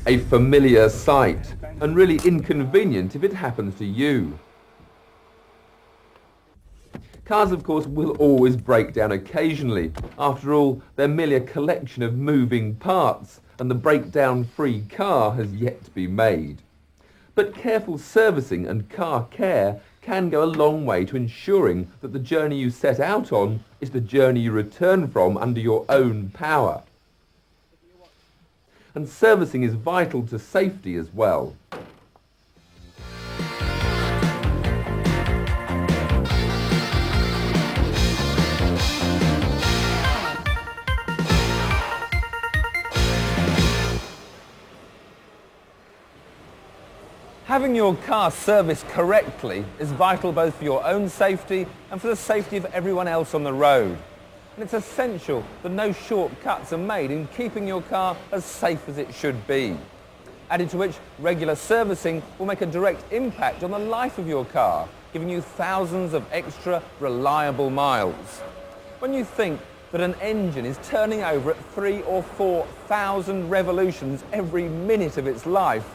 a familiar sight, and really inconvenient if it happens to you. Cars, of course, will always break down occasionally. After all, they're merely a collection of moving parts, and the breakdown-free car has yet to be made. But careful servicing and car care can go a long way to ensuring that the journey you set out on is the journey you return from under your own power. And servicing is vital to safety as well. Having your car serviced correctly is vital both for your own safety and for the safety of everyone else on the road. And it's essential that no shortcuts are made in keeping your car as safe as it should be. Added to which, regular servicing will make a direct impact on the life of your car, giving you thousands of extra reliable miles. When you think that an engine is turning over at 3,000 or 4,000 revolutions every minute of its life,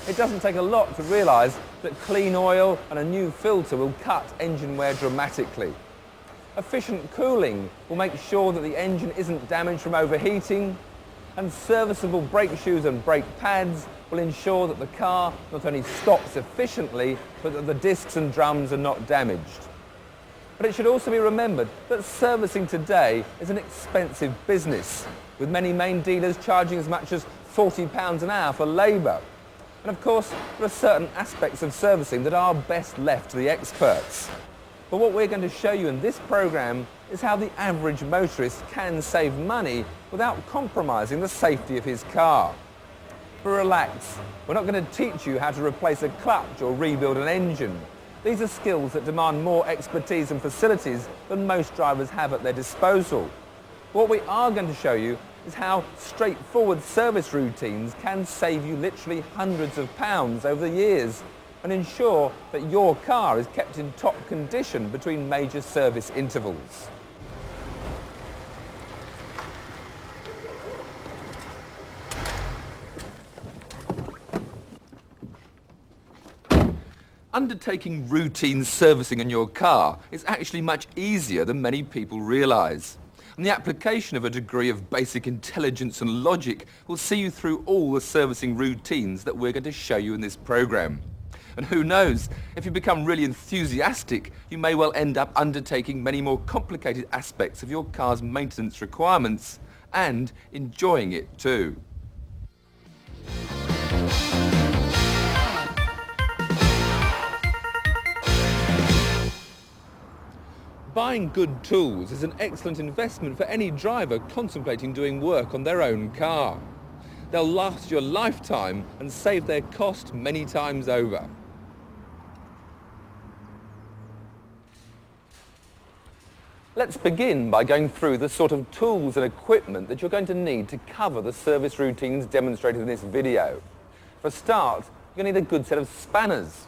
it doesn't take a lot to realise that clean oil and a new filter will cut engine wear dramatically. Efficient cooling will make sure that the engine isn't damaged from overheating, and serviceable brake shoes and brake pads will ensure that the car not only stops efficiently, but that the discs and drums are not damaged. But it should also be remembered that servicing today is an expensive business, with many main dealers charging as much as £40 an hour for labour. And of course, there are certain aspects of servicing that are best left to the experts. But what we're going to show you in this programme is how the average motorist can save money without compromising the safety of his car. But relax, we're not going to teach you how to replace a clutch or rebuild an engine. These are skills that demand more expertise and facilities than most drivers have at their disposal. What we are going to show you is how straightforward service routines can save you literally hundreds of pounds over the years and ensure that your car is kept in top condition between major service intervals. Undertaking routine servicing in your car is actually much easier than many people realise. And the application of a degree of basic intelligence and logic will see you through all the servicing routines that we're going to show you in this programme. And who knows, if you become really enthusiastic, you may well end up undertaking many more complicated aspects of your car's maintenance requirements and enjoying it too. Buying good tools is an excellent investment for any driver contemplating doing work on their own car. They'll last your lifetime and save their cost many times over. Let's begin by going through the sort of tools and equipment that you're going to need to cover the service routines demonstrated in this video. For a start, you're going to need a good set of spanners.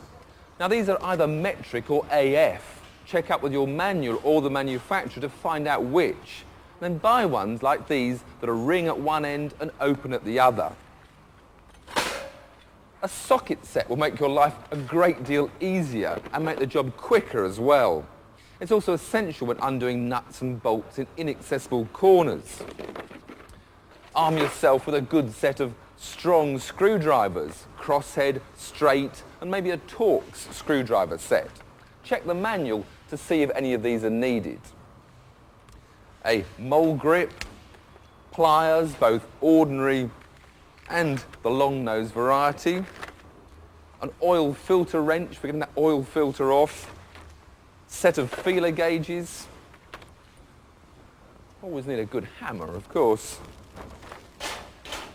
Now these are either metric or AF. Check up with your manual or the manufacturer to find out which. Then buy ones like these that are ring at one end and open at the other. A socket set will make your life a great deal easier and make the job quicker as well. It's also essential when undoing nuts and bolts in inaccessible corners. Arm yourself with a good set of strong screwdrivers, crosshead, straight, and maybe a Torx screwdriver set. Check the manual to see if any of these are needed. A mole grip, pliers, both ordinary and the long nose variety, an oil filter wrench for getting that oil filter off, set of feeler gauges, always need a good hammer of course,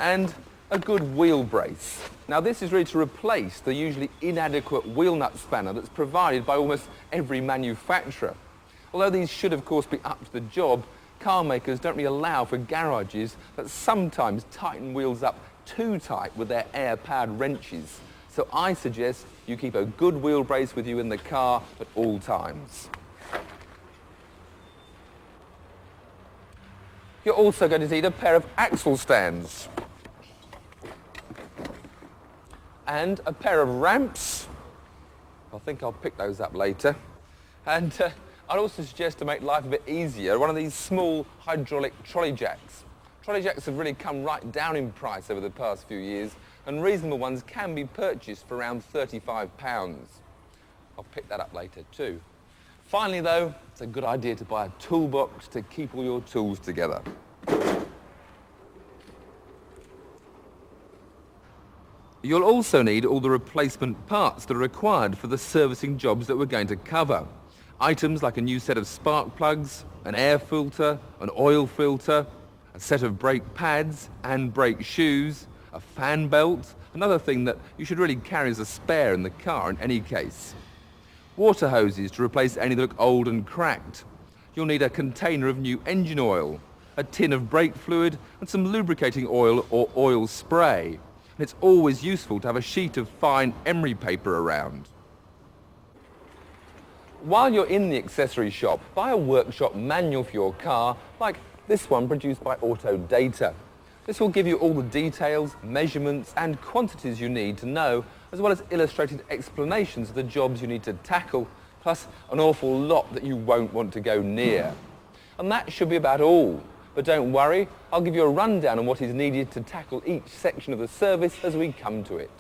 and a good wheel brace. Now this is really to replace the usually inadequate wheel nut spanner that's provided by almost every manufacturer. Although these should of course be up to the job, car makers don't really allow for garages that sometimes tighten wheels up too tight with their air-powered wrenches. So I suggest you keep a good wheel brace with you in the car at all times. You're also going to need a pair of axle stands. and a pair of ramps. I think I'll pick those up later. And I'd also suggest, to make life a bit easier, one of these small hydraulic trolley jacks. Trolley jacks have really come right down in price over the past few years, and reasonable ones can be purchased for around £35. I'll pick that up later too. Finally though, it's a good idea to buy a toolbox to keep all your tools together. You'll also need all the replacement parts that are required for the servicing jobs that we're going to cover. Items like a new set of spark plugs, an air filter, an oil filter, a set of brake pads and brake shoes, a fan belt, another thing that you should really carry as a spare in the car in any case. Water hoses to replace any that look old and cracked. You'll need a container of new engine oil, a tin of brake fluid and some lubricating oil or oil spray. And it's always useful to have a sheet of fine emery paper around. While you're in the accessory shop, buy a workshop manual for your car, like this one produced by Auto Data. This will give you all the details, measurements and quantities you need to know, as well as illustrated explanations of the jobs you need to tackle, plus an awful lot that you won't want to go near. And that should be about all. But don't worry, I'll give you a rundown on what is needed to tackle each section of the service as we come to it.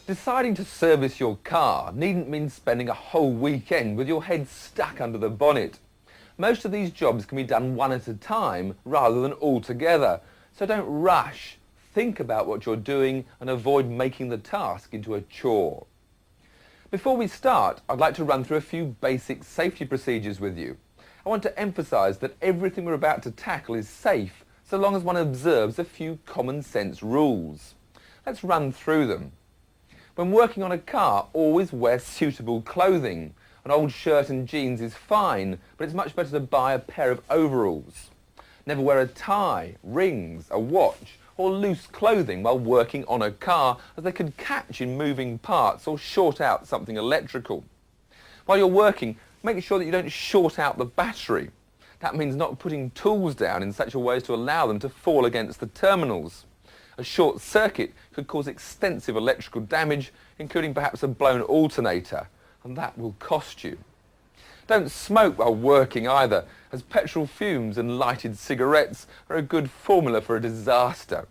Deciding to service your car needn't mean spending a whole weekend with your head stuck under the bonnet. Most of these jobs can be done one at a time rather than all together, so don't rush. Think about what you're doing and avoid making the task into a chore. Before we start, I'd like to run through a few basic safety procedures with you. I want to emphasise that everything we're about to tackle is safe, so long as one observes a few common sense rules. Let's run through them. When working on a car, always wear suitable clothing. An old shirt and jeans is fine, but it's much better to buy a pair of overalls. Never wear a tie, rings, a watch, or loose clothing while working on a car, as they could catch in moving parts or short out something electrical. While you're working, make sure that you don't short out the battery. That means not putting tools down in such a way as to allow them to fall against the terminals. A short circuit could cause extensive electrical damage, including perhaps a blown alternator, and that will cost you. Don't smoke while working either, as petrol fumes and lighted cigarettes are a good formula for a disaster.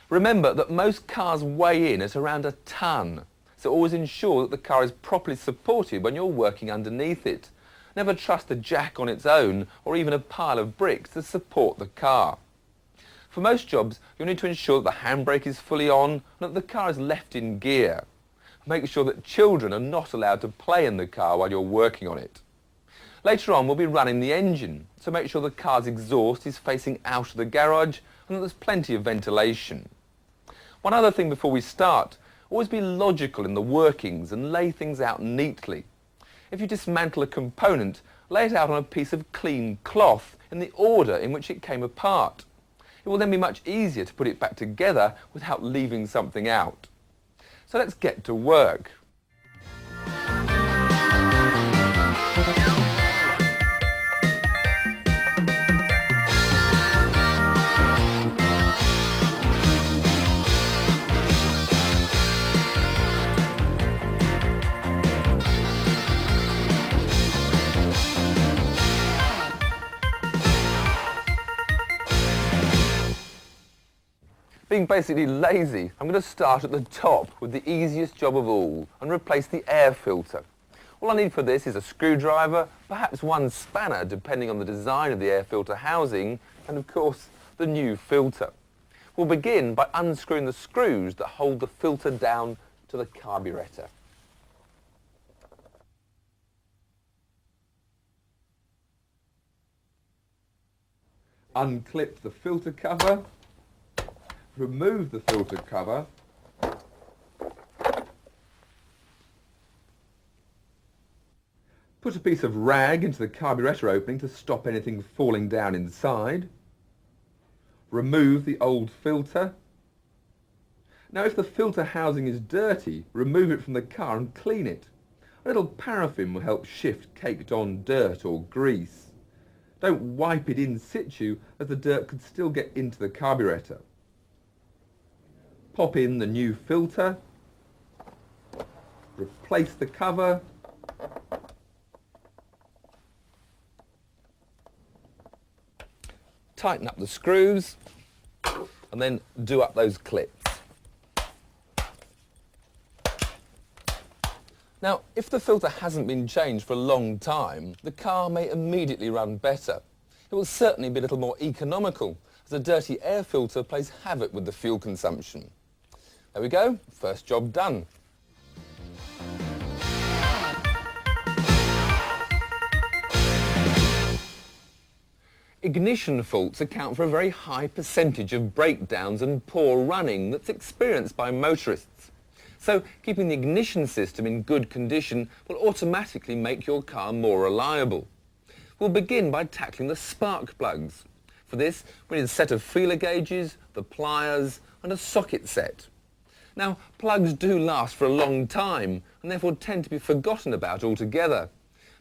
Remember that most cars weigh in at around a tonne, so always ensure that the car is properly supported when you're working underneath it. Never trust a jack on its own, or even a pile of bricks to support the car. For most jobs, you'll need to ensure that the handbrake is fully on and that the car is left in gear. Make sure that children are not allowed to play in the car while you're working on it. Later on, we'll be running the engine, so make sure the car's exhaust is facing out of the garage and that there's plenty of ventilation. One other thing before we start, always be logical in the workings and lay things out neatly. If you dismantle a component, lay it out on a piece of clean cloth in the order in which it came apart. It will then be much easier to put it back together without leaving something out. So let's get to work. Being basically lazy, I'm going to start at the top with the easiest job of all and replace the air filter. All I need for this is a screwdriver, perhaps one spanner depending on the design of the air filter housing, and of course the new filter. We'll begin by unscrewing the screws that hold the filter down to the carburetor. Unclip the filter cover, remove the filter cover, put a piece of rag into the carburettor opening to stop anything falling down inside, remove the old filter. Now if the filter housing is dirty, remove it from the car and clean it. A little paraffin will help shift caked on dirt or grease. Don't wipe it in situ, as the dirt could still get into the carburettor. Pop in the new filter, replace the cover, tighten up the screws, and then do up those clips. Now, if the filter hasn't been changed for a long time, the car may immediately run better. It will certainly be a little more economical, as a dirty air filter plays havoc with the fuel consumption. There we go, first job done. Ignition faults account for a very high percentage of breakdowns and poor running that's experienced by motorists. So keeping the ignition system in good condition will automatically make your car more reliable. We'll begin by tackling the spark plugs. For this, we need a set of feeler gauges, the pliers, and a socket set. Now, plugs do last for a long time and therefore tend to be forgotten about altogether.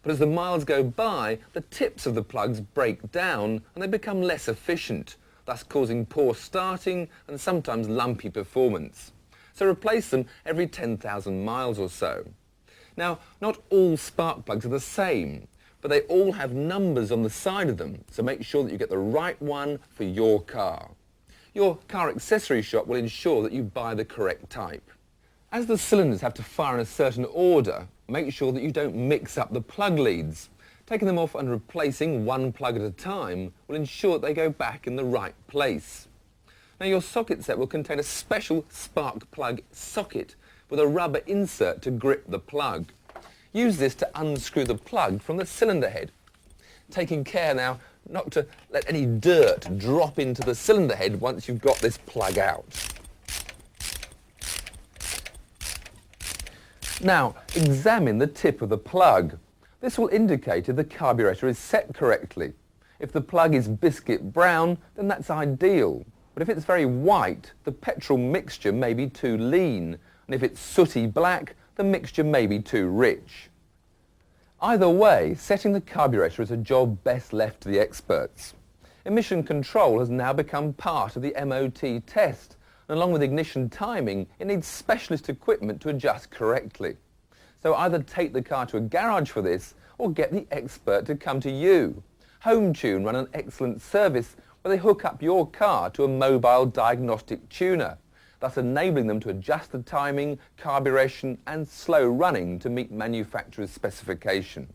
But as the miles go by, the tips of the plugs break down and they become less efficient, thus causing poor starting and sometimes lumpy performance. So replace them every 10,000 miles or so. Now, not all spark plugs are the same, but they all have numbers on the side of them, so make sure that you get the right one for your car. Your car accessory shop will ensure that you buy the correct type. As the cylinders have to fire in a certain order, make sure that you don't mix up the plug leads. Taking them off and replacing one plug at a time will ensure that they go back in the right place. Now your socket set will contain a special spark plug socket with a rubber insert to grip the plug. Use this to unscrew the plug from the cylinder head. Taking care now not to let any dirt drop into the cylinder head once you've got this plug out. Now examine the tip of the plug. This will indicate if the carburettor is set correctly. If the plug is biscuit brown, then that's ideal. But if it's very white, the petrol mixture may be too lean, and if it's sooty black, the mixture may be too rich. Either way, setting the carburettor is a job best left to the experts. Emission control has now become part of the MOT test, and along with ignition timing, it needs specialist equipment to adjust correctly. So either take the car to a garage for this, or get the expert to come to you. HomeTune run an excellent service where they hook up your car to a mobile diagnostic tuner, thus enabling them to adjust the timing, carburation and slow running to meet manufacturer's specification.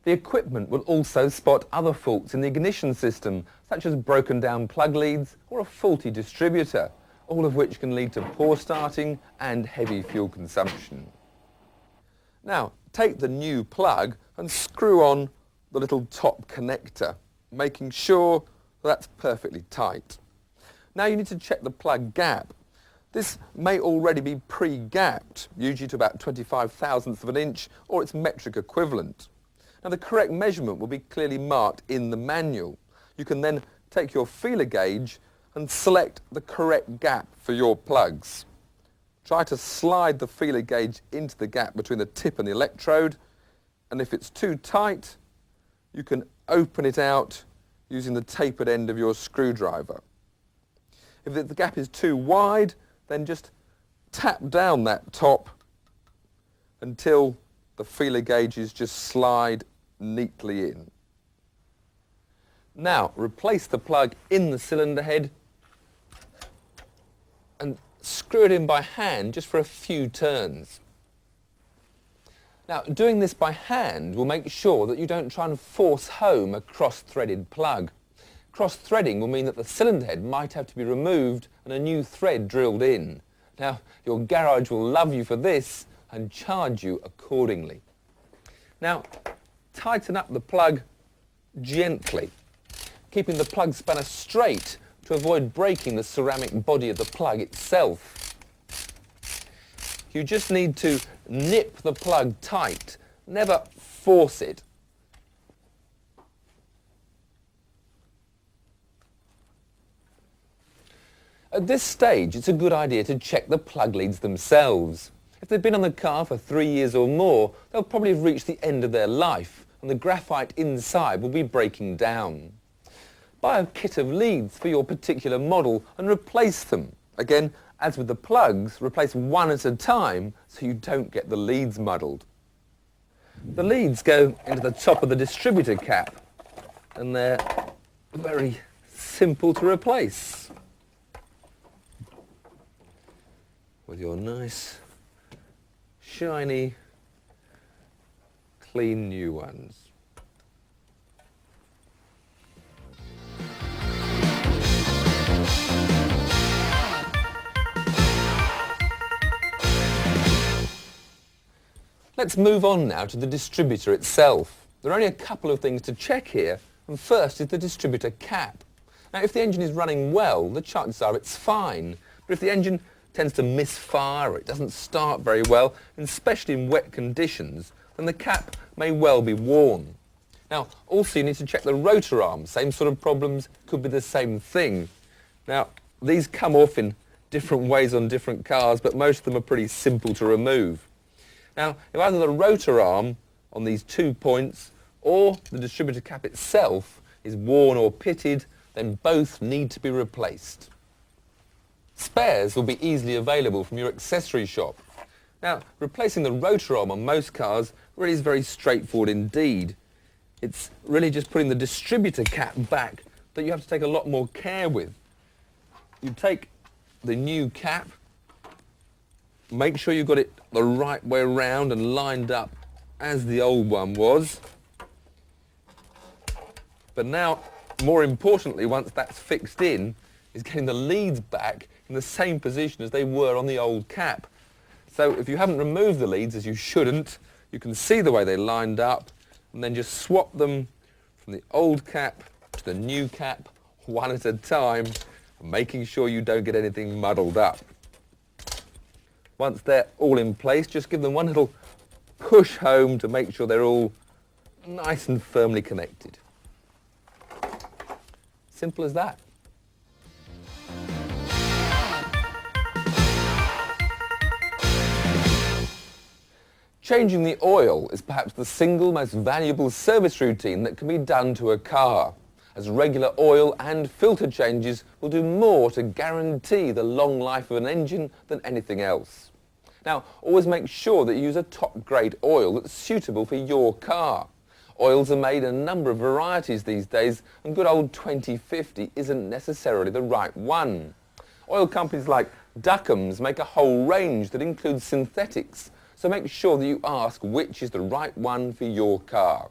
The equipment will also spot other faults in the ignition system, such as broken down plug leads or a faulty distributor, all of which can lead to poor starting and heavy fuel consumption. Now, take the new plug and screw on the little top connector, making sure that's perfectly tight. Now you need to check the plug gap. This may already be pre-gapped, usually to about 25 thousandths of an inch or its metric equivalent. Now the correct measurement will be clearly marked in the manual. You can then take your feeler gauge and select the correct gap for your plugs. Try to slide the feeler gauge into the gap between the tip and the electrode, and if it's too tight, you can open it out using the tapered end of your screwdriver. If the gap is too wide, then just tap down that top until the feeler gauges just slide neatly in. Now replace the plug in the cylinder head and screw it in by hand just for a few turns. Now, doing this by hand will make sure that you don't try and force home a cross-threaded plug. Cross-threading will mean that the cylinder head might have to be removed and a new thread drilled in. Now, your garage will love you for this and charge you accordingly. Now, tighten up the plug gently. keeping the plug spanner straight to avoid breaking the ceramic body of the plug itself. You just need to nip the plug tight, never force it. At this stage, it's a good idea to check the plug leads themselves. If they've been on the car for 3 years or more, they'll probably have reached the end of their life, and the graphite inside will be breaking down. Buy a kit of leads for your particular model and replace them. Again, as with the plugs, replace one at a time so you don't get the leads muddled. The leads go into the top of the distributor cap, and they're very simple to replace with your nice, shiny, clean new ones. Let's move on now to the distributor itself. There are only a couple of things to check here, and first is the distributor cap. Now, if the engine is running well, the chances are it's fine, but if the engine tends to misfire or it doesn't start very well, and especially in wet conditions, then the cap may well be worn. Now, also you need to check the rotor arm. Same sort of problems, could be the same thing. Now, these come off in different ways on different cars, but most of them are pretty simple to remove. Now, if either the rotor arm on these 2 points or the distributor cap itself is worn or pitted, then both need to be replaced. Spares will be easily available from your accessory shop. Now, replacing the rotor arm on most cars really is very straightforward indeed. It's really just putting the distributor cap back that you have to take a lot more care with. You take the new cap, make sure you've got it the right way around and lined up as the old one was. But now, more importantly, once that's fixed in, is getting the leads back in the same position as they were on the old cap. So if you haven't removed the leads, as you shouldn't, you can see the way they lined up, and then just swap them from the old cap to the new cap, one at a time, making sure you don't get anything muddled up. Once they're all in place, just give them one little push home to make sure they're all nice and firmly connected. Simple as that. Changing the oil is perhaps the single most valuable service routine that can be done to a car, as regular oil and filter changes will do more to guarantee the long life of an engine than anything else. Now, always make sure that you use a top-grade oil that's suitable for your car. Oils are made in a number of varieties these days, and good old 2050 isn't necessarily the right one. Oil companies like Duckham's make a whole range that includes synthetics, so make sure that you ask which is the right one for your car.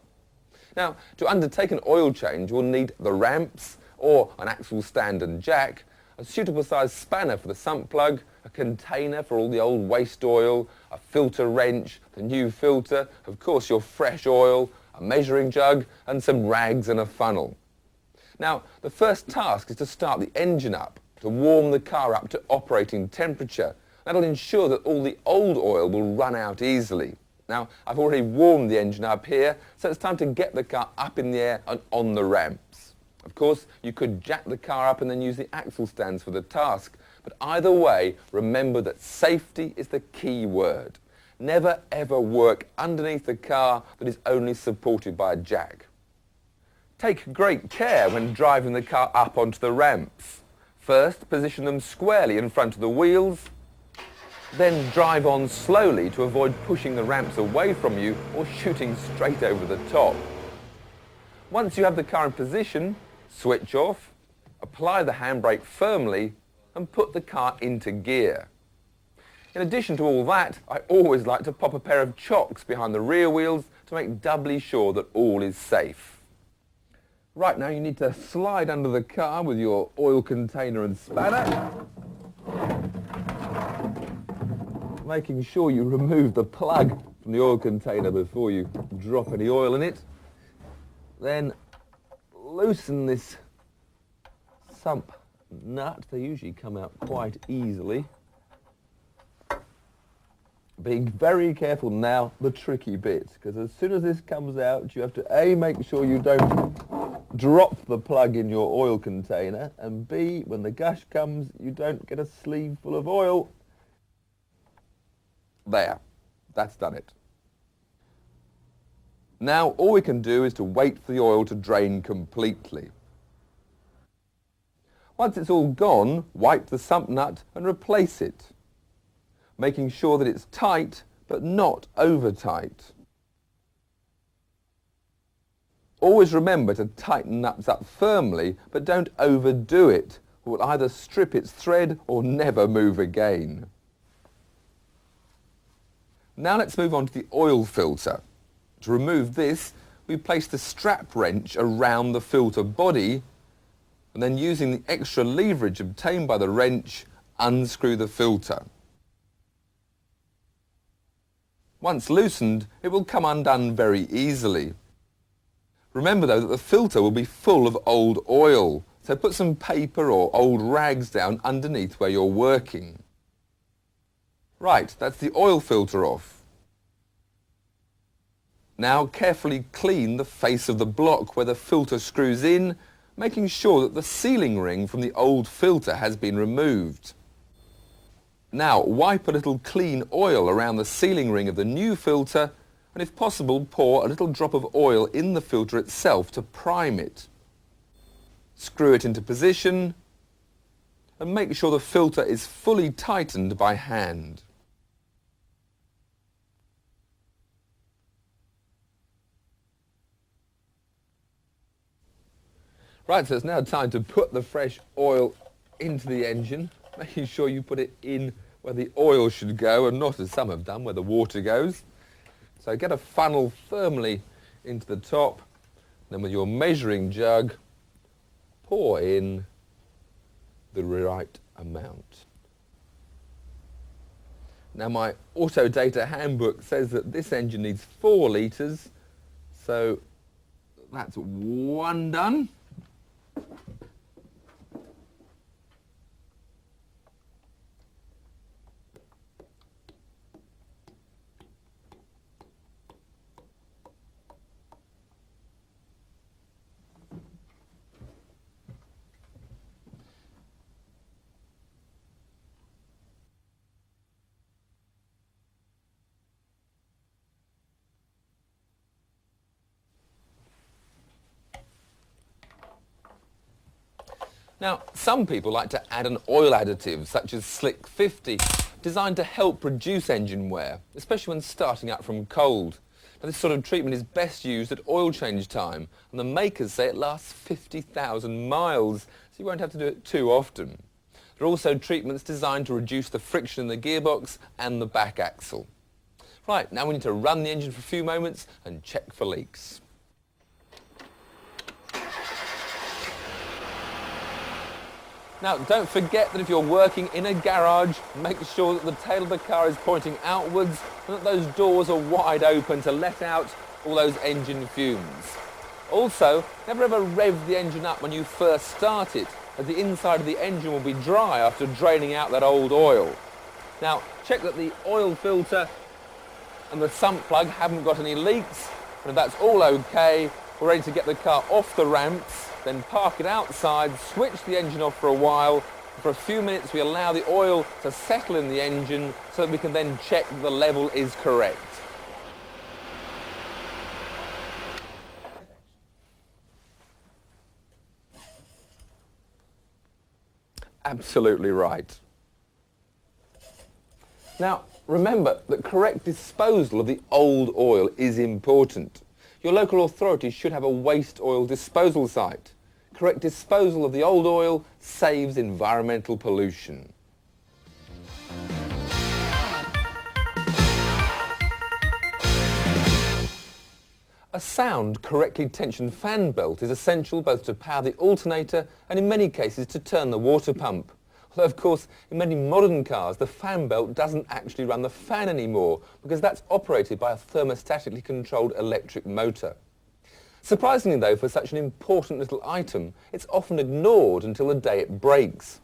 Now, to undertake an oil change, you'll need the ramps, or an axle stand and jack, a suitable size spanner for the sump plug, a container for all the old waste oil, a filter wrench, the new filter, of course your fresh oil, a measuring jug, and some rags and a funnel. Now, the first task is to start the engine up, to warm the car up to operating temperature. That'll ensure that all the old oil will run out easily. Now, I've already warmed the engine up here, so it's time to get the car up in the air and on the ramps. Of course, you could jack the car up and then use the axle stands for the task, but either way, remember that safety is the key word. Never ever work underneath the car that is only supported by a jack. Take great care when driving the car up onto the ramps. First, position them squarely in front of the wheels, then drive on slowly to avoid pushing the ramps away from you or shooting straight over the top. Once you have the car in position, switch off, apply the handbrake firmly and put the car into gear. In addition to all that, I always like to pop a pair of chocks behind the rear wheels to make doubly sure that all is safe. Right, now you need to slide under the car with your oil container and spanner, making sure you remove the plug from the oil container before you drop any oil in it. Then loosen this sump nut. They usually come out quite easily. Being very careful now, the tricky bit, because as soon as this comes out, you have to A, make sure you don't drop the plug in your oil container, and B, when the gush comes, you don't get a sleeve full of oil. There, that's done it. Now all we can do is to wait for the oil to drain completely. Once it's all gone, wipe the sump nut and replace it, making sure that it's tight but not over tight. Always remember to tighten nuts up firmly, but don't overdo it, or it will either strip its thread or never move again. Now let's move on to the oil filter. To remove this, we place the strap wrench around the filter body, and then using the extra leverage obtained by the wrench, unscrew the filter. Once loosened, it will come undone very easily. Remember though that the filter will be full of old oil, so put some paper or old rags down underneath where you're working. Right, that's the oil filter off. Now carefully clean the face of the block where the filter screws in, making sure that the sealing ring from the old filter has been removed. Now wipe a little clean oil around the sealing ring of the new filter, and if possible pour a little drop of oil in the filter itself to prime it. Screw it into position and make sure the filter is fully tightened by hand. Right, so it's now time to put the fresh oil into the engine, making sure you put it in where the oil should go and not, as some have done, where the water goes. So get a funnel firmly into the top, then with your measuring jug, pour in the right amount. Now my Auto Data handbook says that this engine needs 4 litres, so that's 1 done. Now, some people like to add an oil additive, such as Slick 50, designed to help reduce engine wear, especially when starting up from cold. Now, this sort of treatment is best used at oil change time, and the makers say it lasts 50,000 miles, so you won't have to do it too often. There are also treatments designed to reduce the friction in the gearbox and the back axle. Right, now we need to run the engine for a few moments and check for leaks. Now, don't forget that if you're working in a garage, make sure that the tail of the car is pointing outwards and that those doors are wide open to let out all those engine fumes. Also, never ever rev the engine up when you first start it, as the inside of the engine will be dry after draining out that old oil. Now, check that the oil filter and the sump plug haven't got any leaks, and if that's all okay, we're ready to get the car off the ramps, then park it outside, switch the engine off for a while. For a few minutes we allow the oil to settle in the engine so that we can then check that the level is correct. Absolutely right. Now, remember that correct disposal of the old oil is important. Your local authority should have a waste oil disposal site. Correct disposal of the old oil saves environmental pollution. A sound, correctly tensioned fan belt is essential both to power the alternator and in many cases to turn the water pump. Although of course in many modern cars the fan belt doesn't actually run the fan anymore because that's operated by a thermostatically controlled electric motor. Surprisingly though, for such an important little item, it's often ignored until the day it breaks.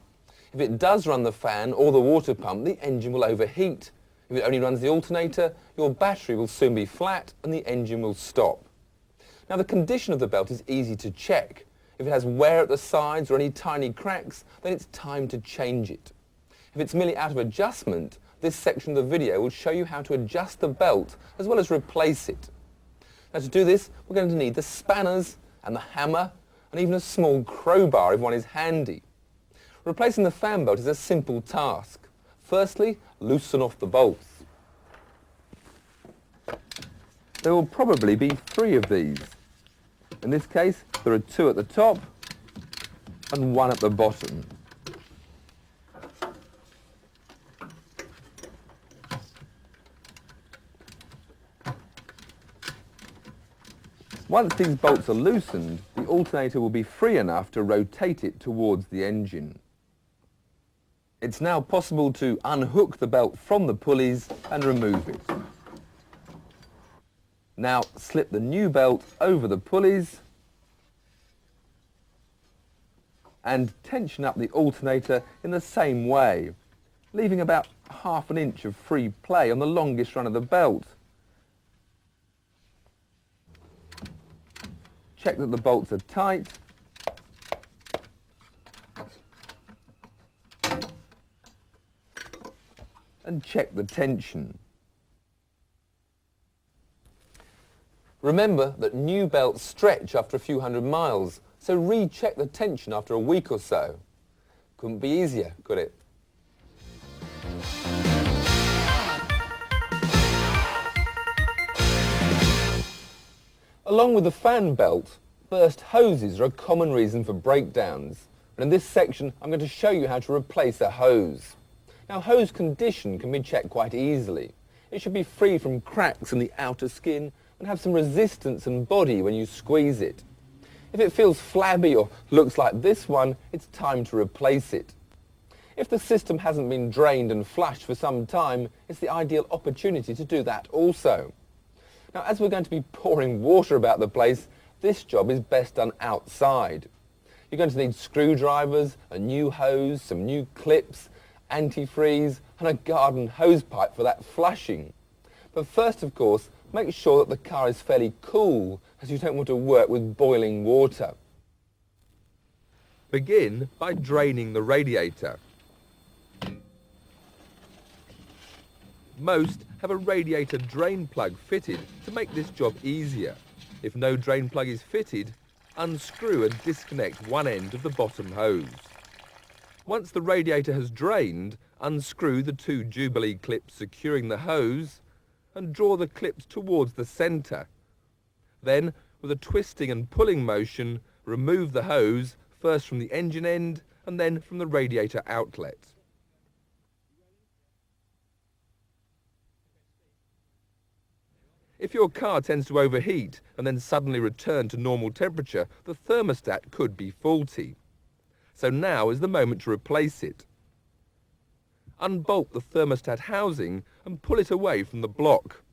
If it does run the fan or the water pump, the engine will overheat. If it only runs the alternator, your battery will soon be flat and the engine will stop. Now the condition of the belt is easy to check. If it has wear at the sides or any tiny cracks, then it's time to change it. If it's merely out of adjustment, this section of the video will show you how to adjust the belt as well as replace it. Now to do this, we're going to need the spanners and the hammer and even a small crowbar if one is handy. Replacing the fan belt is a simple task. Firstly, loosen off the bolts. There will probably be 3 of these. In this case, there are 2 at the top and 1 at the bottom. Once these bolts are loosened, the alternator will be free enough to rotate it towards the engine. It's now possible to unhook the belt from the pulleys and remove it. Now slip the new belt over the pulleys and tension up the alternator in the same way, leaving about ½ an inch of free play on the longest run of the belt. Check that the bolts are tight. And check the tension. Remember that new belts stretch after a few hundred miles, so recheck the tension after a week or so. Couldn't be easier, could it? Along with the fan belt, burst hoses are a common reason for breakdowns. And in this section, I'm going to show you how to replace a hose. Now, hose condition can be checked quite easily. It should be free from cracks in the outer skin and have some resistance and body when you squeeze it. If it feels flabby or looks like this one, it's time to replace it. If the system hasn't been drained and flushed for some time, it's the ideal opportunity to do that also. Now, as we're going to be pouring water about the place, this job is best done outside. You're going to need screwdrivers, a new hose, some new clips, antifreeze and a garden hose pipe for that flushing. But first, of course, make sure that the car is fairly cool, as you don't want to work with boiling water. Begin by draining the radiator. Most have a radiator drain plug fitted to make this job easier. If no drain plug is fitted, unscrew and disconnect one end of the bottom hose. Once the radiator has drained, unscrew the 2 Jubilee clips securing the hose and draw the clips towards the centre. Then, with a twisting and pulling motion, remove the hose, first from the engine end and then from the radiator outlet. If your car tends to overheat and then suddenly return to normal temperature, the thermostat could be faulty. So now is the moment to replace it. Unbolt the thermostat housing and pull it away from the block.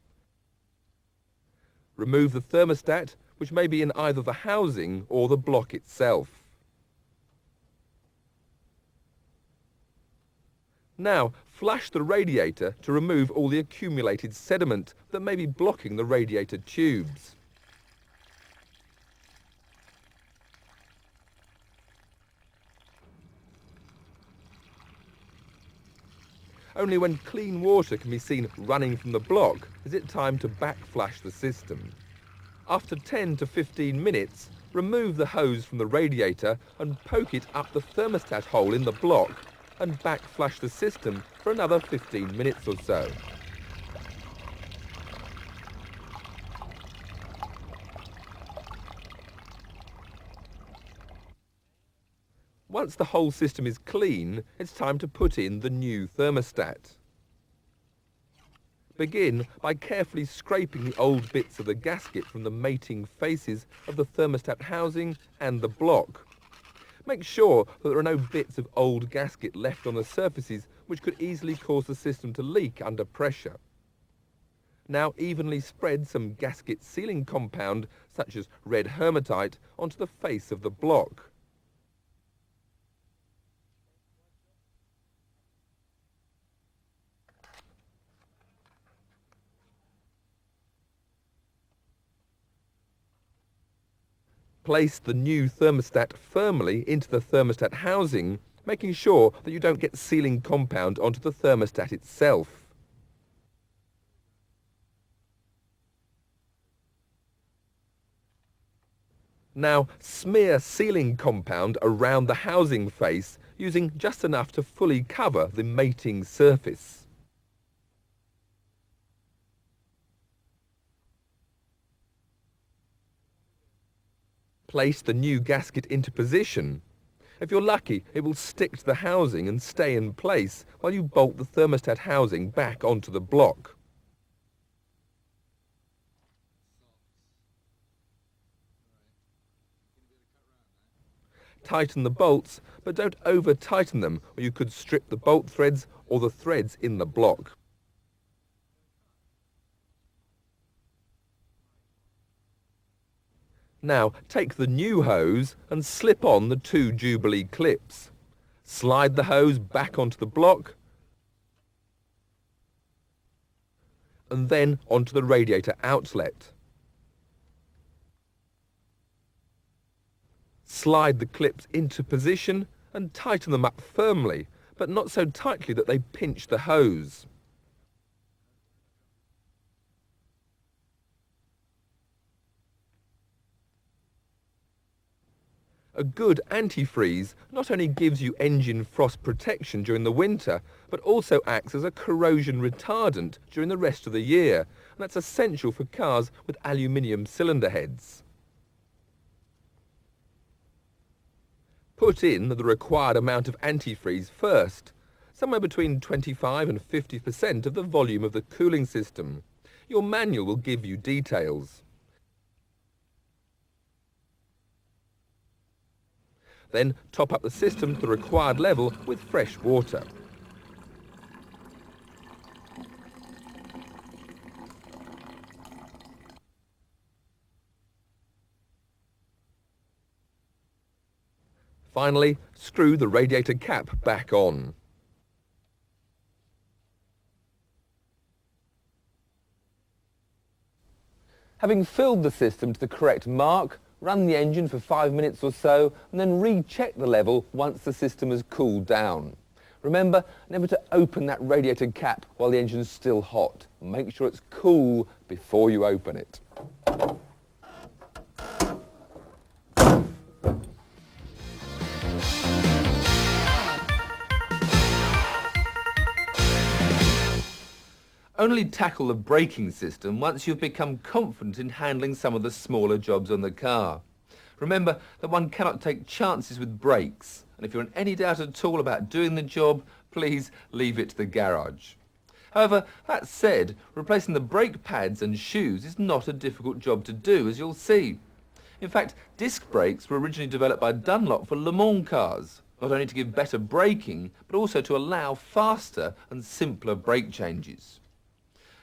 Remove the thermostat, which may be in either the housing or the block itself. Now, flush the radiator to remove all the accumulated sediment that may be blocking the radiator tubes. Only when clean water can be seen running from the block is it time to backflash the system. After 10 to 15 minutes, remove the hose from the radiator and poke it up the thermostat hole in the block and backflash the system for another 15 minutes or so. Once the whole system is clean, it's time to put in the new thermostat. Begin by carefully scraping the old bits of the gasket from the mating faces of the thermostat housing and the block. Make sure that there are no bits of old gasket left on the surfaces which could easily cause the system to leak under pressure. Now evenly spread some gasket sealing compound, such as red hematite, onto the face of the block. Place the new thermostat firmly into the thermostat housing, making sure that you don't get sealing compound onto the thermostat itself. Now smear sealing compound around the housing face, using just enough to fully cover the mating surface. Place the new gasket into position. If you're lucky, it will stick to the housing and stay in place while you bolt the thermostat housing back onto the block. Tighten the bolts, but don't over-tighten them, or you could strip the bolt threads or the threads in the block. Now take the new hose and slip on the 2 Jubilee clips. Slide the hose back onto the block and then onto the radiator outlet. Slide the clips into position and tighten them up firmly, but not so tightly that they pinch the hose. A good antifreeze not only gives you engine frost protection during the winter, but also acts as a corrosion retardant during the rest of the year, and that's essential for cars with aluminium cylinder heads. Put in the required amount of antifreeze first, somewhere between 25 and 50% of the volume of the cooling system. Your manual will give you details. Then top up the system to the required level with fresh water. Finally, screw the radiator cap back on. Having filled the system to the correct mark, run the engine for 5 minutes or so and then recheck the level once the system has cooled down. Remember never to open that radiator cap while the engine's still hot. Make sure it's cool before you open it. Only tackle the braking system once you've become confident in handling some of the smaller jobs on the car. Remember that one cannot take chances with brakes, and if you're in any doubt at all about doing the job, please leave it to the garage. However, that said, replacing the brake pads and shoes is not a difficult job to do, as you'll see. In fact, disc brakes were originally developed by Dunlop for Le Mans cars, not only to give better braking, but also to allow faster and simpler brake changes.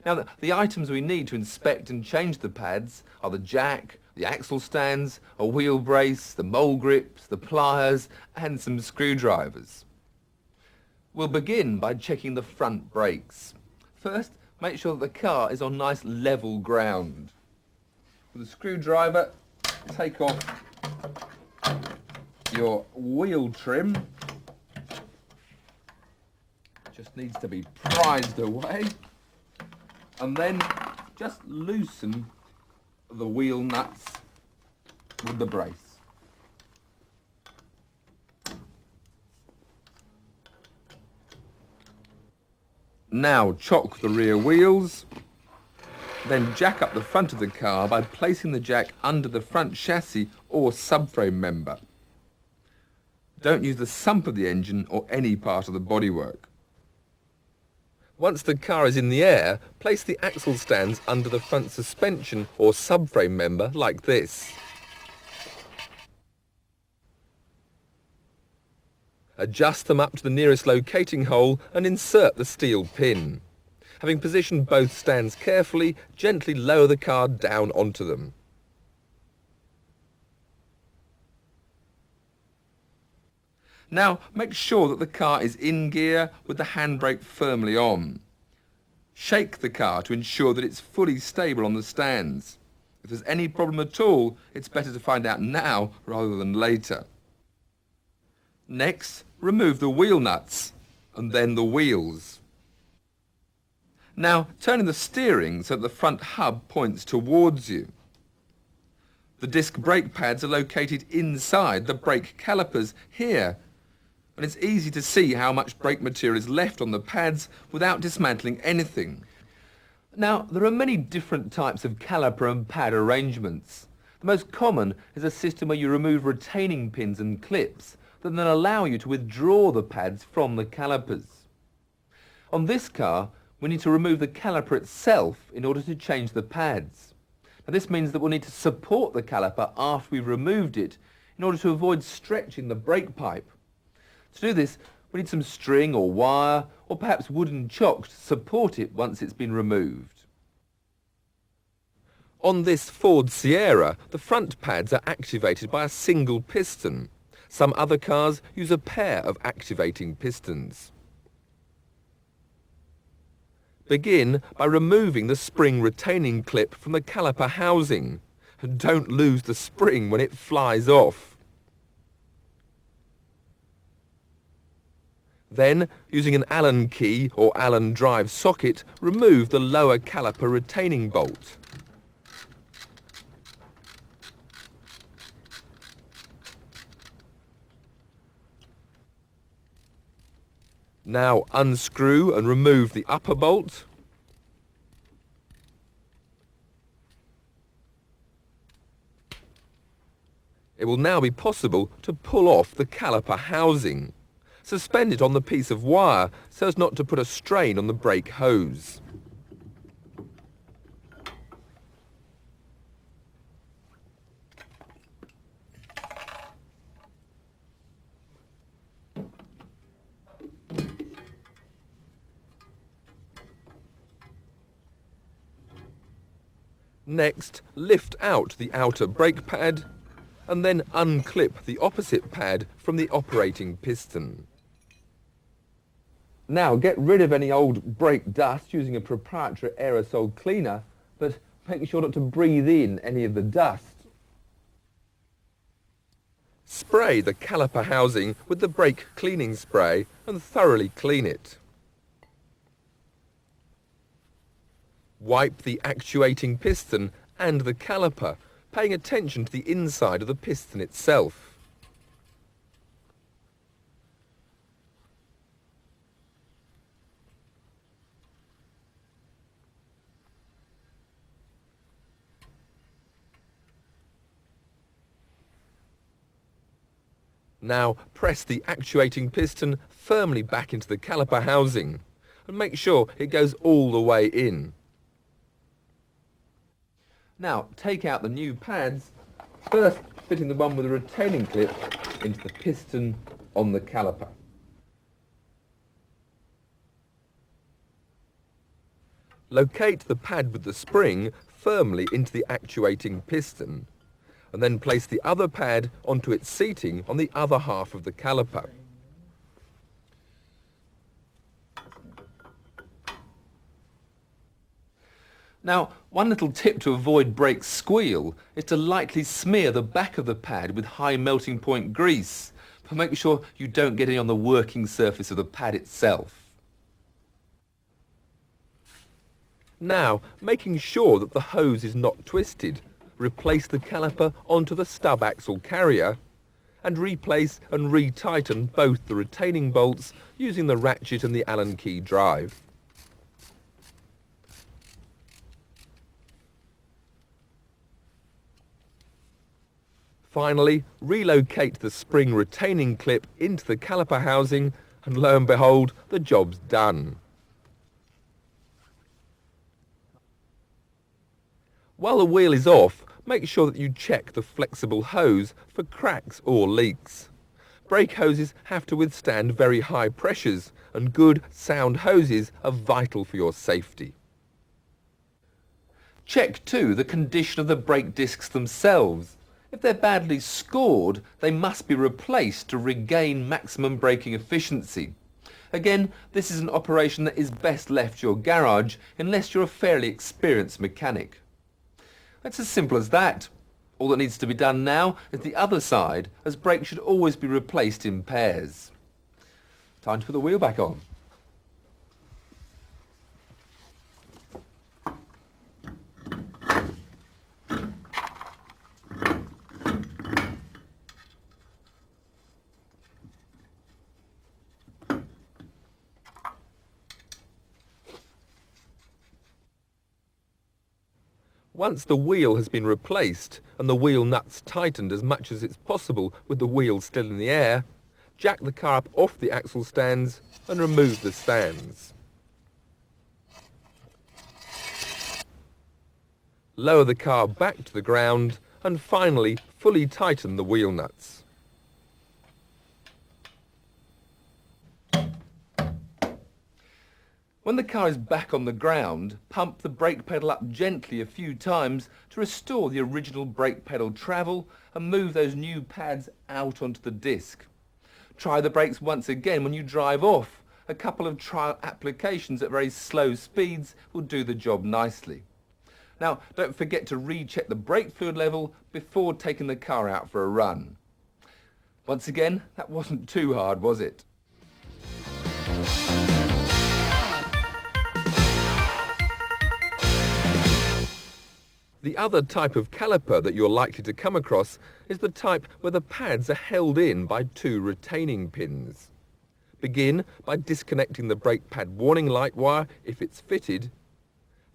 Now, the items we need to inspect and change the pads are the jack, the axle stands, a wheel brace, the mole grips, the pliers, and some screwdrivers. We'll begin by checking the front brakes. First, make sure that the car is on nice level ground. With a screwdriver, take off your wheel trim. Just needs to be prized away. And then just loosen the wheel nuts with the brace. Now chock the rear wheels, then jack up the front of the car by placing the jack under the front chassis or subframe member. Don't use the sump of the engine or any part of the bodywork. Once the car is in the air, place the axle stands under the front suspension or subframe member like this. Adjust them up to the nearest locating hole and insert the steel pin. Having positioned both stands carefully, gently lower the car down onto them. Now make sure that the car is in gear with the handbrake firmly on. Shake the car to ensure that it's fully stable on the stands. If there's any problem at all, it's better to find out now rather than later. Next, remove the wheel nuts and then the wheels. Now turn in the steering so that the front hub points towards you. The disc brake pads are located inside the brake calipers here, and it's easy to see how much brake material is left on the pads without dismantling anything. Now, there are many different types of caliper and pad arrangements. The most common is a system where you remove retaining pins and clips that then allow you to withdraw the pads from the calipers. On this car, we need to remove the caliper itself in order to change the pads. Now, this means that we'll need to support the caliper after we've removed it in order to avoid stretching the brake pipe. To do this, we need some string or wire or perhaps wooden chock to support it once it's been removed. On this Ford Sierra, the front pads are activated by a single piston. Some other cars use a pair of activating pistons. Begin by removing the spring retaining clip from the caliper housing. And don't lose the spring when it flies off. Then, using an Allen key or Allen drive socket, remove the lower caliper retaining bolt. Now unscrew and remove the upper bolt. It will now be possible to pull off the caliper housing. Suspend it on the piece of wire so as not to put a strain on the brake hose. Next, lift out the outer brake pad and then unclip the opposite pad from the operating piston. Now get rid of any old brake dust using a proprietary aerosol cleaner, but make sure not to breathe in any of the dust. Spray the caliper housing with the brake cleaning spray and thoroughly clean it. Wipe the actuating piston and the caliper, paying attention to the inside of the piston itself. Now press the actuating piston firmly back into the caliper housing and make sure it goes all the way in. Now take out the new pads, first fitting the one with the retaining clip into the piston on the caliper. Locate the pad with the spring firmly into the actuating piston, and then place the other pad onto its seating on the other half of the caliper. Now, one little tip to avoid brake squeal is to lightly smear the back of the pad with high melting point grease, but make sure you don't get any on the working surface of the pad itself. Now, making sure that the hose is not twisted, replace the caliper onto the stub axle carrier and replace and retighten both the retaining bolts using the ratchet and the Allen key drive. Finally, relocate the spring retaining clip into the caliper housing and lo and behold, the job's done. While the wheel is off, make sure that you check the flexible hose for cracks or leaks. brake hoses have to withstand very high pressures, and good, sound hoses are vital for your safety. Check too the condition of the brake discs themselves. If they're badly scored, they must be replaced to regain maximum braking efficiency. Again, this is an operation that is best left to your garage unless you're a fairly experienced mechanic. It's as simple as that. All that needs to be done now is the other side, as brakes should always be replaced in pairs. Time to put the wheel back on. Once the wheel has been replaced and the wheel nuts tightened as much as it's possible with the wheel still in the air, jack the car up off the axle stands and remove the stands. Lower the car back to the ground and finally fully tighten the wheel nuts. When the car is back on the ground, pump the brake pedal up gently a few times to restore the original brake pedal travel and move those new pads out onto the disc. Try the brakes once again when you drive off. A couple of trial applications at very slow speeds will do the job nicely. Now, don't forget to recheck the brake fluid level before taking the car out for a run. Once again, that wasn't too hard, was it? The other type of caliper that you're likely to come across is the type where the pads are held in by two retaining pins. Begin by disconnecting the brake pad warning light wire if it's fitted.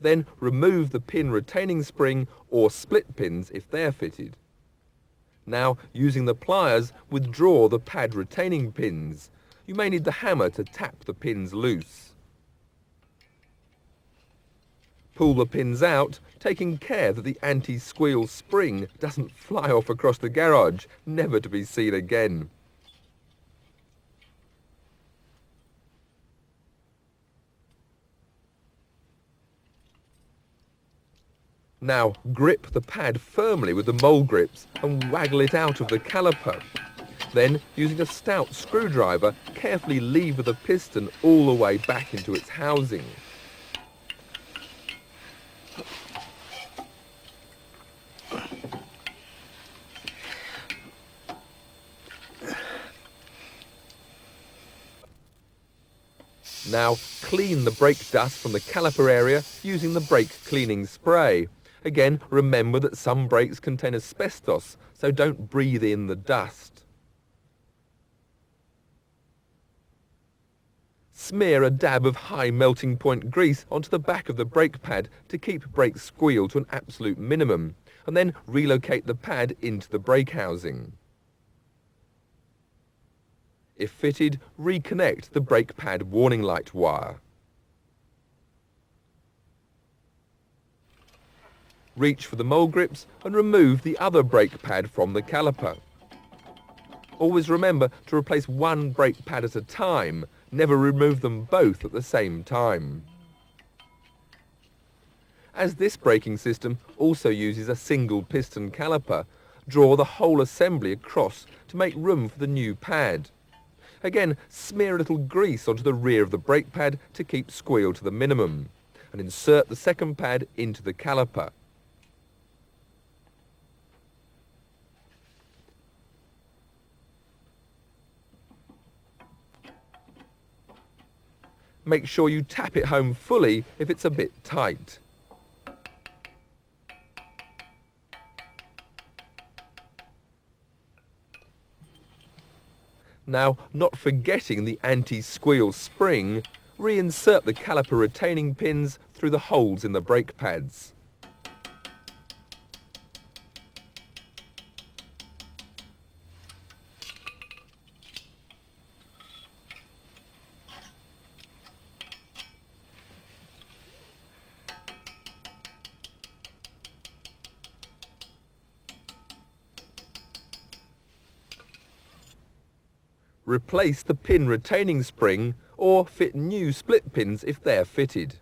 Then remove the pin retaining spring or split pins if they're fitted. Now, using the pliers, withdraw the pad retaining pins. You may need the hammer to tap the pins loose. Pull the pins out, taking care that the anti-squeal spring doesn't fly off across the garage, never to be seen again. Now grip the pad firmly with the mole grips and waggle it out of the caliper. Then, using a stout screwdriver, carefully lever the piston all the way back into its housing. Now clean the brake dust from the caliper area using the brake cleaning spray. Again, remember that some brakes contain asbestos, so don't breathe in the dust. Smear a dab of high melting point grease onto the back of the brake pad to keep brake squeal to an absolute minimum, and then relocate the pad into the brake housing. If fitted, reconnect the brake pad warning light wire. Reach for the mole grips and remove the other brake pad from the caliper. Always remember to replace one brake pad at a time, never remove them both at the same time. As this braking system also uses a single piston caliper, draw the whole assembly across to make room for the new pad. Again, smear a little grease onto the rear of the brake pad to keep squeal to the minimum, and insert the second pad into the caliper. Make sure you tap it home fully if it's a bit tight. Now, not forgetting the anti-squeal spring, reinsert the caliper retaining pins through the holes in the brake pads. Replace the pin retaining spring or fit new split pins if they're fitted.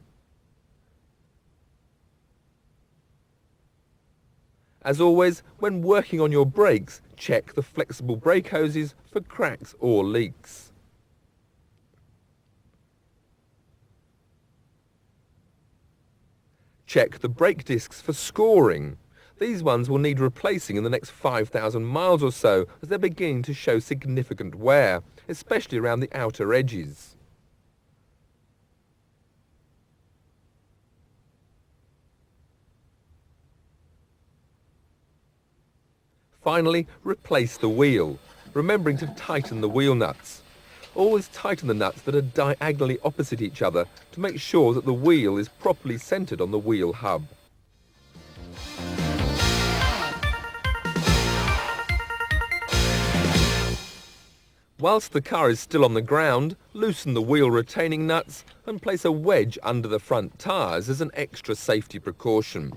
As always, when working on your brakes, check the flexible brake hoses for cracks or leaks. Check the brake discs for scoring. These ones will need replacing in the next 5,000 miles or so, as they're beginning to show significant wear, especially around the outer edges. Finally, replace the wheel, remembering to tighten the wheel nuts. Always tighten the nuts that are diagonally opposite each other to make sure that the wheel is properly centered on the wheel hub. Whilst the car is still on the ground, loosen the wheel retaining nuts and place a wedge under the front tyres as an extra safety precaution.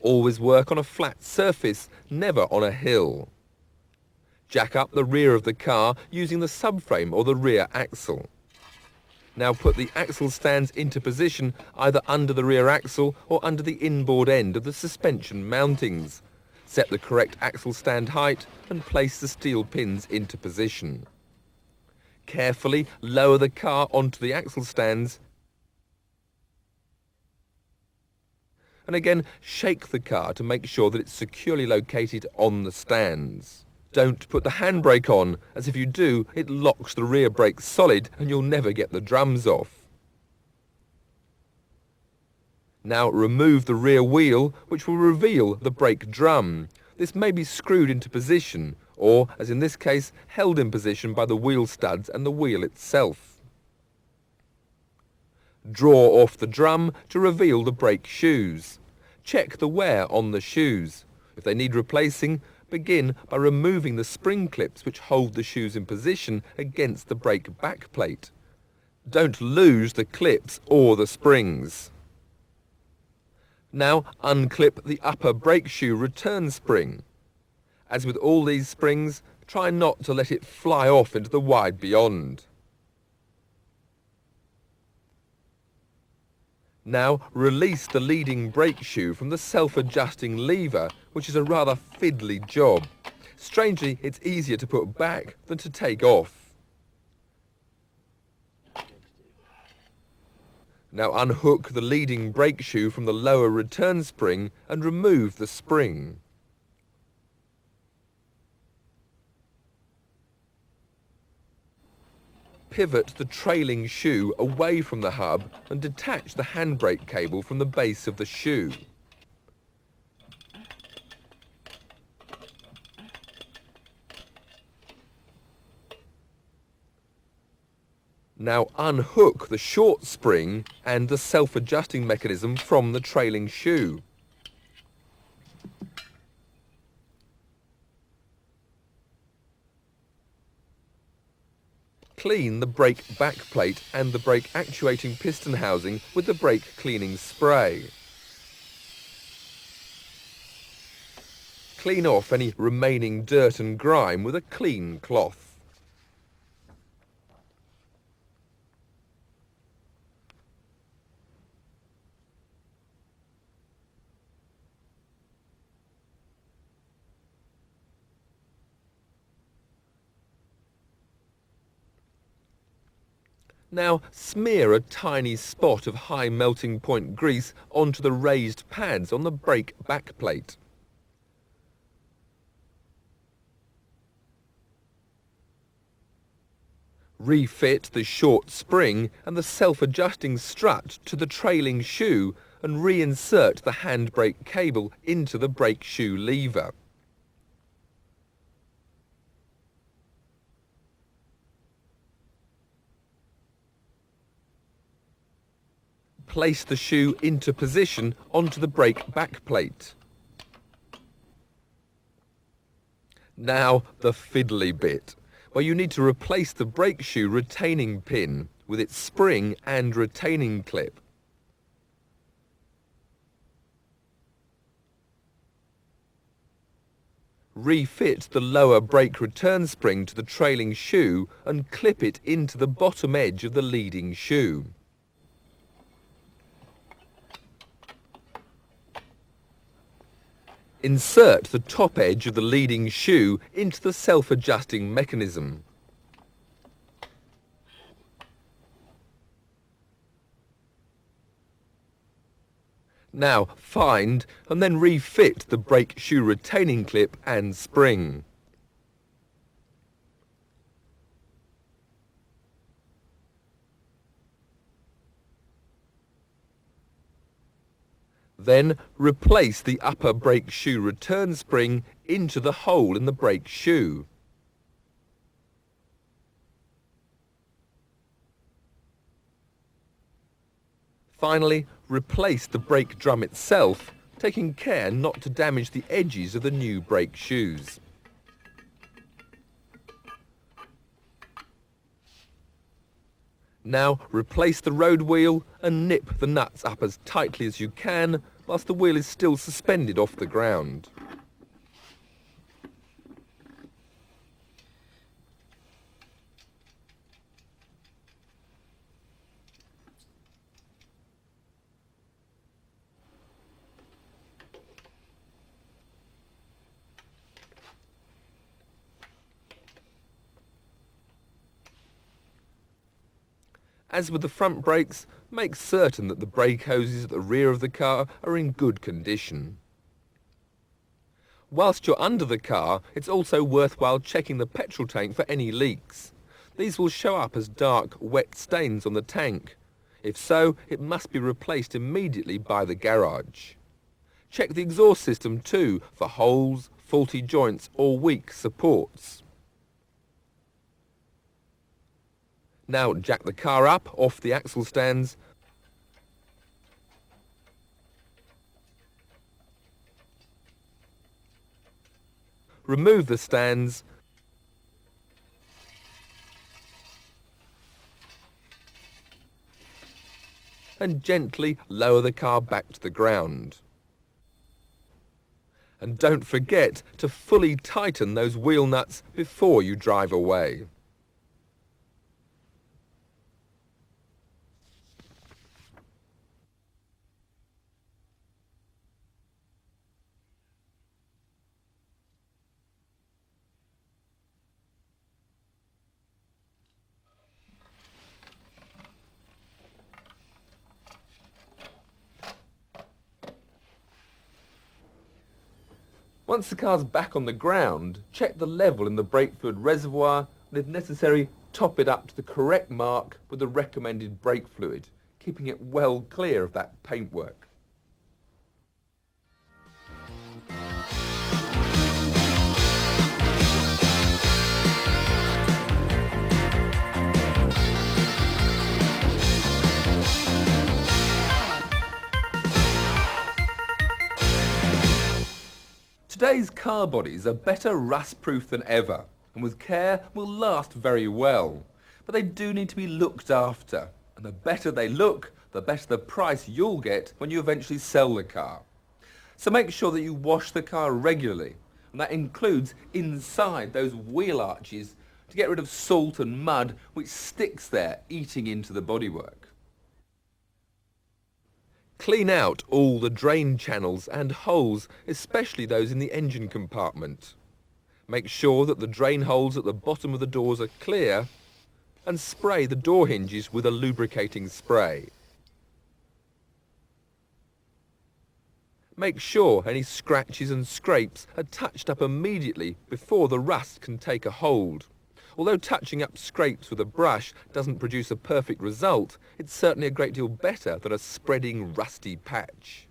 Always work on a flat surface, never on a hill. Jack up the rear of the car using the subframe or the rear axle. Now put the axle stands into position either under the rear axle or under the inboard end of the suspension mountings. Set the correct axle stand height and place the steel pins into position. Carefully lower the car onto the axle stands and again shake the car to make sure that it's securely located on the stands. Don't put the handbrake on, as if you do, it locks the rear brake solid and you'll never get the drums off. Now remove the rear wheel, which will reveal the brake drum. This may be screwed into position, or, as in this case, held in position by the wheel studs and the wheel itself. Draw off the drum to reveal the brake shoes. Check the wear on the shoes. If they need replacing, begin by removing the spring clips which hold the shoes in position against the brake backplate. Don't lose the clips or the springs. Now unclip the upper brake shoe return spring. As with all these springs, try not to let it fly off into the wide beyond. Now release the leading brake shoe from the self-adjusting lever, which is a rather fiddly job. Strangely, it's easier to put back than to take off. Now unhook the leading brake shoe from the lower return spring and remove the spring. Pivot the trailing shoe away from the hub and detach the handbrake cable from the base of the shoe. Now unhook the short spring and the self-adjusting mechanism from the trailing shoe. Clean the brake backplate and the brake actuating piston housing with the brake cleaning spray. Clean off any remaining dirt and grime with a clean cloth. Now smear a tiny spot of high melting point grease onto the raised pads on the brake backplate. Refit the short spring and the self-adjusting strut to the trailing shoe and reinsert the handbrake cable into the brake shoe lever. Place the shoe into position onto the brake backplate. Now the fiddly bit, where you need to replace the brake shoe retaining pin with its spring and retaining clip. Refit the lower brake return spring to the trailing shoe and clip it into the bottom edge of the leading shoe. Insert the top edge of the leading shoe into the self-adjusting mechanism. Now find and then refit the brake shoe retaining clip and spring. Then replace the upper brake shoe return spring into the hole in the brake shoe. Finally, replace the brake drum itself, taking care not to damage the edges of the new brake shoes. Now replace the road wheel and nip the nuts up as tightly as you can whilst the wheel is still suspended off the ground. As with the front brakes, make certain that the brake hoses at the rear of the car are in good condition. Whilst you're under the car, it's also worthwhile checking the petrol tank for any leaks. These will show up as dark, wet stains on the tank. If so, it must be replaced immediately by the garage. Check the exhaust system too for holes, faulty joints or weak supports. Now jack the car up off the axle stands remove the stands and gently lower the car back to the ground. And don't forget to fully tighten those wheel nuts before you drive away. Once the car's back on the ground, check the level in the brake fluid reservoir and if necessary, top it up to the correct mark with the recommended brake fluid, keeping it well clear of that paintwork. Today's car bodies are better rust-proof than ever, and with care will last very well. But they do need to be looked after, and the better they look, the better the price you'll get when you eventually sell the car. So make sure that you wash the car regularly, and that includes inside those wheel arches to get rid of salt and mud which sticks there, eating into the bodywork. Clean out all the drain channels and holes, especially those in the engine compartment. Make sure that the drain holes at the bottom of the doors are clear and spray the door hinges with a lubricating spray. Make sure any scratches and scrapes are touched up immediately before the rust can take a hold. Although touching up scrapes with a brush doesn't produce a perfect result, it's certainly a great deal better than a spreading rusty patch.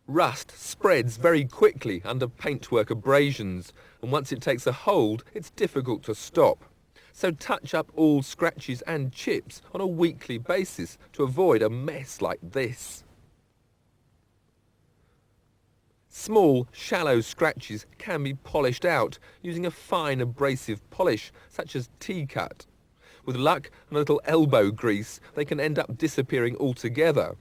Rust spreads very quickly under paintwork abrasions, and once it takes a hold, it's difficult to stop. So touch up all scratches and chips on a weekly basis to avoid a mess like this. Small, shallow scratches can be polished out using a fine abrasive polish such as T-cut. With luck and a little elbow grease, they can end up disappearing altogether.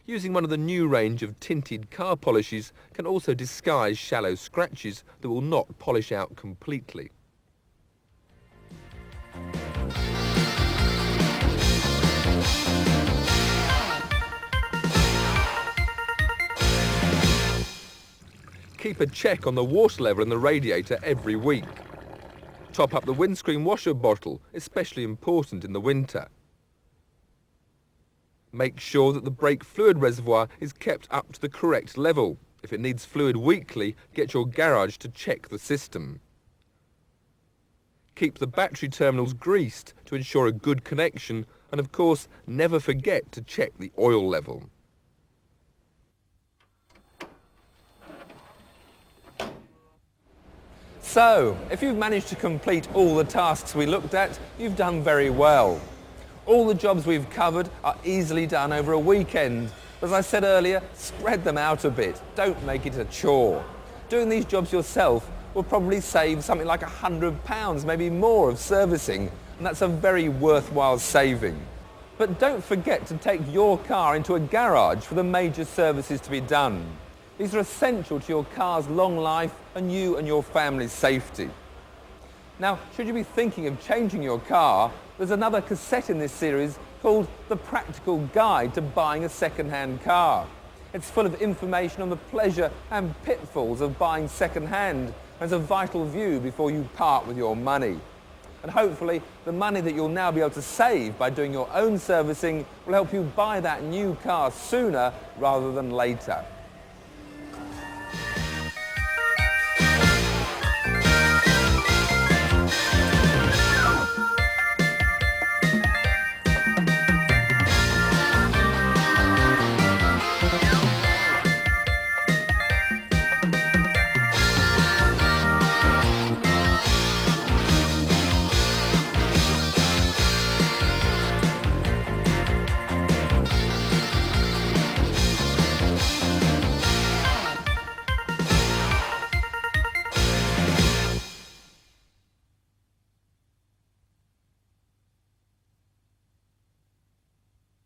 Using one of the new range of tinted car polishes can also disguise shallow scratches that will not polish out completely. Keep a check on the water level in the radiator every week. Top up the windscreen washer bottle, especially important in the winter. Make sure that the brake fluid reservoir is kept up to the correct level. If it needs fluid weekly, get your garage to check the system. Keep the battery terminals greased to ensure a good connection, and of course, never forget to check the oil level. So, if you've managed to complete all the tasks we looked at, you've done very well. All the jobs we've covered are easily done over a weekend. As I said earlier, spread them out a bit. Don't make it a chore. Doing these jobs yourself will probably save something like £100, maybe more, of servicing, and that's a very worthwhile saving. But don't forget to take your car into a garage for the major services to be done. These are essential to your car's long life and you and your family's safety. Now, should you be thinking of changing your car, there's another cassette in this series called The Practical Guide to Buying a Second-Hand Car. It's full of information on the pleasure and pitfalls of buying second-hand, as a vital view before you part with your money. And hopefully, the money that you'll now be able to save by doing your own servicing will help you buy that new car sooner rather than later.